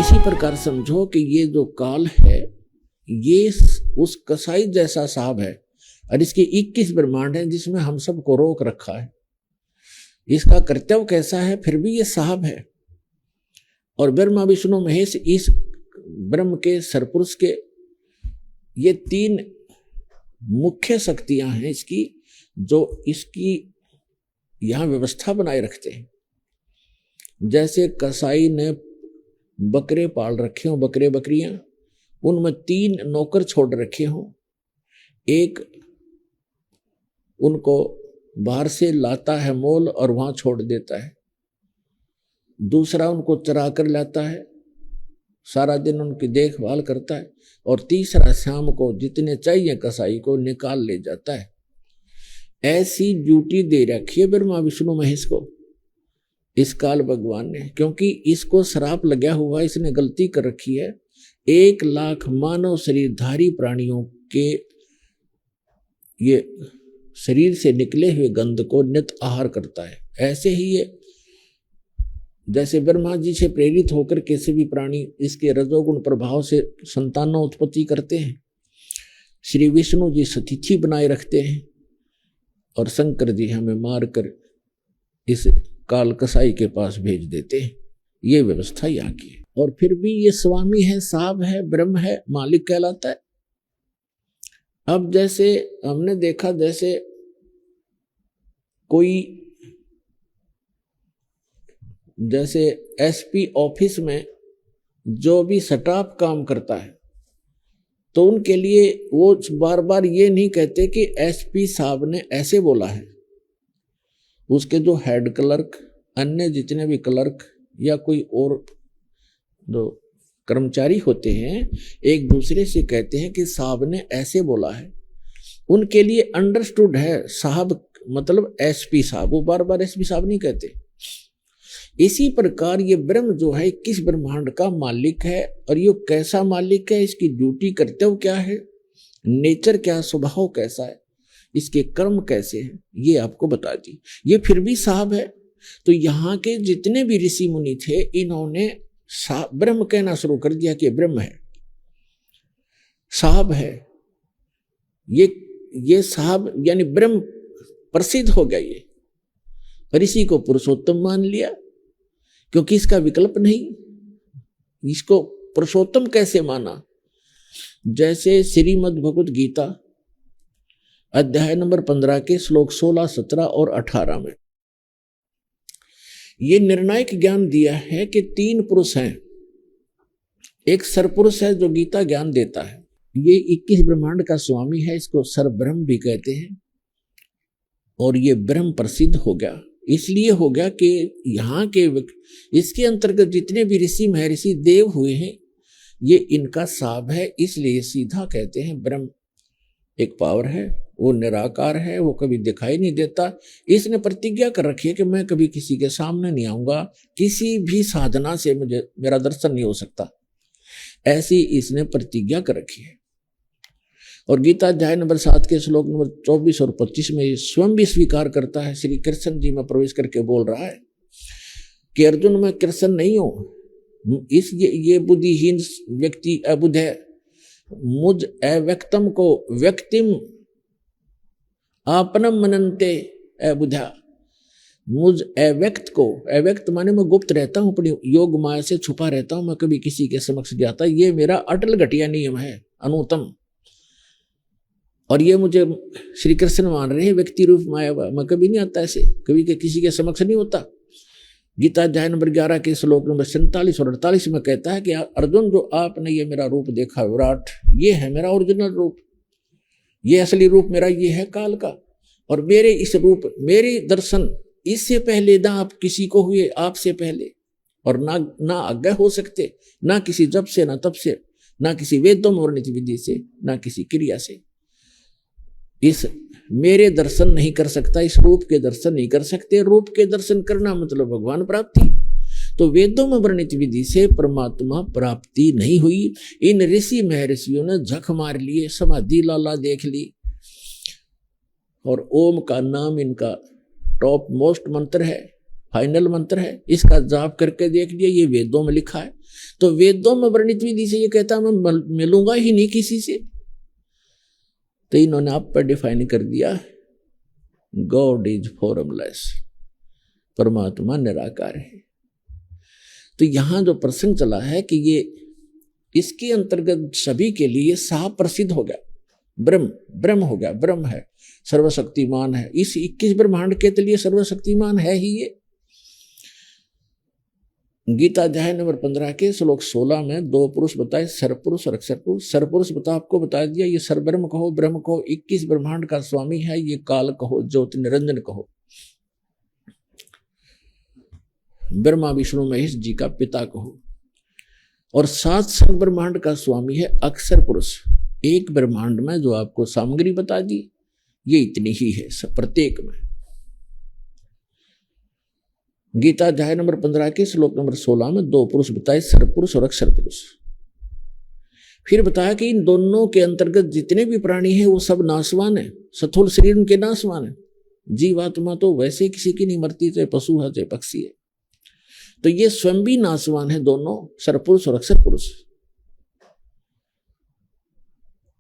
इसी प्रकार समझो कि ये जो काल है ये उस कसाई जैसा साहब है और इसके 21 ब्रह्मांड हैं जिसमें हम सबको रोक रखा है। इसका कर्तव्य कैसा है, फिर भी ये साहब है। और ब्रह्मा विष्णु महेश इस ब्रह्म के सरपुरुष के ये 3 मुख्य शक्तियां हैं इसकी, जो इसकी यहां व्यवस्था बनाए रखते हैं। जैसे कसाई ने बकरे पाल रखे हों, बकरे बकरियां, उनमें 3 नौकर छोड़ रखे हों। एक उनको बाहर से लाता है मोल और वहां छोड़ देता है, दूसरा उनको चरा कर लाता है, सारा दिन उनकी देखभाल करता है, और तीसरा शाम को जितने चाहिए कसाई को निकाल ले जाता है। ऐसी ड्यूटी दे रखी है ब्रह्मा विष्णु महेश को इस काल भगवान ने, क्योंकि इसको श्राप लगा हुआ, इसने गलती कर रखी है। 1 लाख मानव शरीरधारी प्राणियों के ये शरीर से निकले हुए गंध को नित आहार करता है। ऐसे ही ये जैसे ब्रह्मा जी से प्रेरित होकर किसी भी प्राणी इसके रजोगुण प्रभाव से संतानों उत्पत्ति करते हैं, श्री विष्णु जी सतिथि बनाए रखते हैं और शंकर जी हमें मारकर इस काल कसाई के पास भेज देते हैं। ये व्यवस्था यहाँ की है। और फिर भी ये स्वामी है, साहब है, ब्रह्म है, मालिक कहलाता है। अब जैसे हमने देखा, जैसे कोई जैसे एसपी ऑफिस में जो भी स्टाफ काम करता है तो उनके लिए वो बार बार ये नहीं कहते कि एसपी साहब ने ऐसे बोला है। उसके जो हेड क्लर्क, अन्य जितने भी क्लर्क या कोई और जो कर्मचारी होते हैं एक दूसरे से कहते हैं कि साहब ने ऐसे बोला है। उनके लिए अंडरस्टूड है साहब मतलब एसपी साहब, वो बार बार एसपी साहब नहीं कहते। इसी प्रकार ये ब्रह्म जो है 21 ब्रह्मांड का मालिक है। और ये कैसा मालिक है, इसकी ड्यूटी कर्तव्य क्या है, नेचर क्या, स्वभाव कैसा है, इसके कर्म कैसे हैं, ये आपको बता दी। ये फिर भी साहब है। तो यहाँ के जितने भी ऋषि मुनि थे इन्होंने ब्रह्म कहना शुरू कर दिया कि ब्रह्म है, साहब है। ये साहब यानी ब्रह्म प्रसिद्ध हो गया ये, और इसी को पुरुषोत्तम मान लिया, क्योंकि इसका विकल्प नहीं। इसको पुरुषोत्तम कैसे माना, जैसे श्रीमद् भगवद गीता अध्याय नंबर 15 के श्लोक 16, 17 और 18 में ये निर्णायक ज्ञान दिया है कि 3 पुरुष हैं। एक सरपुरुष है जो गीता ज्ञान देता है, ये 21 ब्रह्मांड का स्वामी है, इसको सरब्रह्म भी कहते हैं। और ये ब्रह्म प्रसिद्ध हो गया, इसलिए हो गया कि यहाँ के इसके अंतर्गत जितने भी ऋषि महर्षि देव हुए हैं ये इनका साहब है। इसलिए सीधा कहते हैं ब्रह्म एक पावर है, वो निराकार है, वो कभी दिखाई नहीं देता। इसने प्रतिज्ञा कर रखी है कि मैं कभी किसी के सामने नहीं आऊंगा, किसी भी साधना से मेरा दर्शन नहीं हो सकता, ऐसी इसने प्रतिज्ञा कर रखी है। और गीता अध्याय नंबर 7 के श्लोक नंबर 24 और 25 में स्वयं भी स्वीकार करता है, श्री कृष्ण जी में प्रवेश करके बोल रहा है कि अर्जुन मैं कृष्ण नहीं हूं, इस ये बुद्धिहीन व्यक्ति अबुध है, मुझ अव्यक्तम को व्यक्तिम आपनम मनन्ते अबुधा, मुझ अव्यक्त को, अव्यक्त माने मैं गुप्त रहता हूं, अपनी योग माया से छुपा रहता हूं, मैं कभी किसी के समक्ष जाता, ये मेरा अटल घटिया नियम है, अनुत्तम। और ये मुझे श्री कृष्ण मान रहे हैं व्यक्ति रूप माया, मैं कभी नहीं आता ऐसे, कभी के किसी के समक्ष नहीं होता। गीता अध्याय नंबर 11 के श्लोक नंबर 47 और 48 में कहता है कि अर्जुन जो आपने ये मेरा रूप देखा विराट, ये है मेरा ओरिजिनल रूप, ये असली रूप मेरा ये है काल का। और मेरे इस रूप, मेरे दर्शन इससे पहले ना आप किसी को हुए, आपसे पहले, और ना आगे हो सकते, ना किसी जप से, ना तप से, ना किसी वेदों में वर्णित विधि से, ना किसी क्रिया से। इस मेरे दर्शन नहीं कर सकता, इस रूप के दर्शन नहीं कर सकते। रूप के दर्शन करना मतलब भगवान प्राप्ति। तो वेदों में वर्णित विधि से परमात्मा प्राप्ति नहीं हुई। इन ऋषि महर्षियों ने झक मार लिए, समाधि लाला देख ली, और ओम का नाम इनका टॉप मोस्ट मंत्र है। फाइनल मंत्र है, इसका जाप करके देख लिया, ये वेदों में लिखा है। तो वेदों में वर्णित विधि से ये कहता मैं मिलूंगा ही नहीं किसी से। तो इन्होंने आप पर डिफाइन कर दिया, गॉड इज फॉर्मलेस, परमात्मा निराकार है। तो यहां जो प्रसंग चला है कि ये इसके अंतर्गत सभी के लिए साफ प्रसिद्ध हो गया, ब्रह्म ब्रह्म हो गया, ब्रह्म है, सर्वशक्तिमान है। इस 21 ब्रह्मांड के लिए सर्वशक्तिमान है ही ये। गीता अध्याय नंबर 15 के श्लोक 16 में 2 पुरुष बताए, सरपुरुष और अक्षरपुरुष। सरपुरुष आपको बता दिया, ये सरब्रह्म कहो, ब्रह्म कहो, 21 ब्रह्मांड का स्वामी है, ये काल कहो, ज्योति निरंजन कहो, ब्रह्मा विष्णु महेश जी का पिता कहो। और 7 संग ब्रह्मांड का स्वामी है अक्षर पुरुष। एक ब्रह्मांड में जो आपको सामग्री बता दी, ये इतनी ही है प्रत्येक में। गीता अध्याय नंबर 15 के श्लोक नंबर 16 में 2 पुरुष बताए, सरपुरुष और अक्षर पुरुष। फिर बताया कि इन दोनों के अंतर्गत जितने भी प्राणी हैं वो सब नाशवान है, स्थूल शरीर उनके नाशवान है। जीवात्मा तो वैसे किसी की नहीं मरती, चाहे पशु है चाहे पक्षी है। तो ये स्वयं भी नाशवान है, दोनों सरपुरुष और अक्षर पुरुष।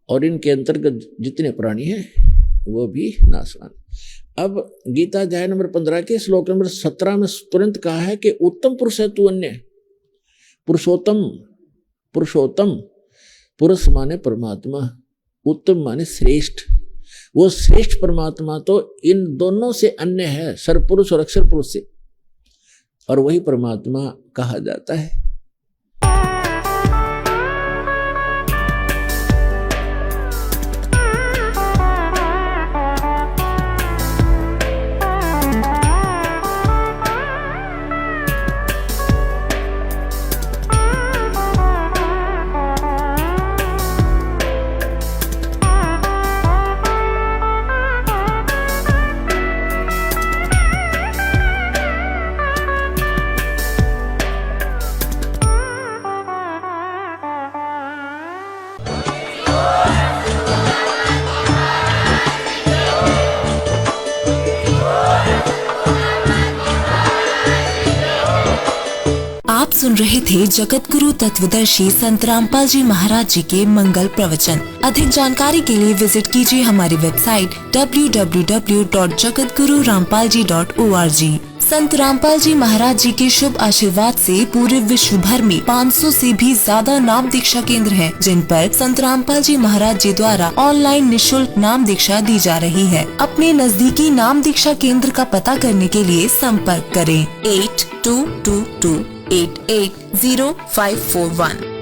और इनके अंतर्गत जितने प्राणी हैं वो भी नाशवान। अब गीता अध्याय नंबर 15 के श्लोक नंबर 17 में तुरंत कहा है कि उत्तम पुरुष है तू अन्य। पुरुषोत्तम, पुरुषोत्तम, पुरुष माने परमात्मा, उत्तम माने श्रेष्ठ। वो श्रेष्ठ परमात्मा तो इन दोनों से अन्य है, सरपुरुष और अक्षर पुरुष से, और वही परमात्मा कहा जाता है। आप सुन रहे थे जगत गुरु तत्वदर्शी संत रामपाल जी महाराज जी के मंगल प्रवचन। अधिक जानकारी के लिए विजिट कीजिए हमारी वेबसाइट www.jagatgururampalji.org। संत रामपाल जी महाराज जी के शुभ आशीर्वाद से पूरे विश्व भर में 500 से भी ज्यादा नाम दीक्षा केंद्र हैं, जिन पर संत रामपाल जी महाराज जी द्वारा ऑनलाइन निशुल्क नाम दीक्षा दी जा रही है। अपने नजदीकी नाम दीक्षा केंद्र का पता करने के लिए संपर्क करें 8222880541।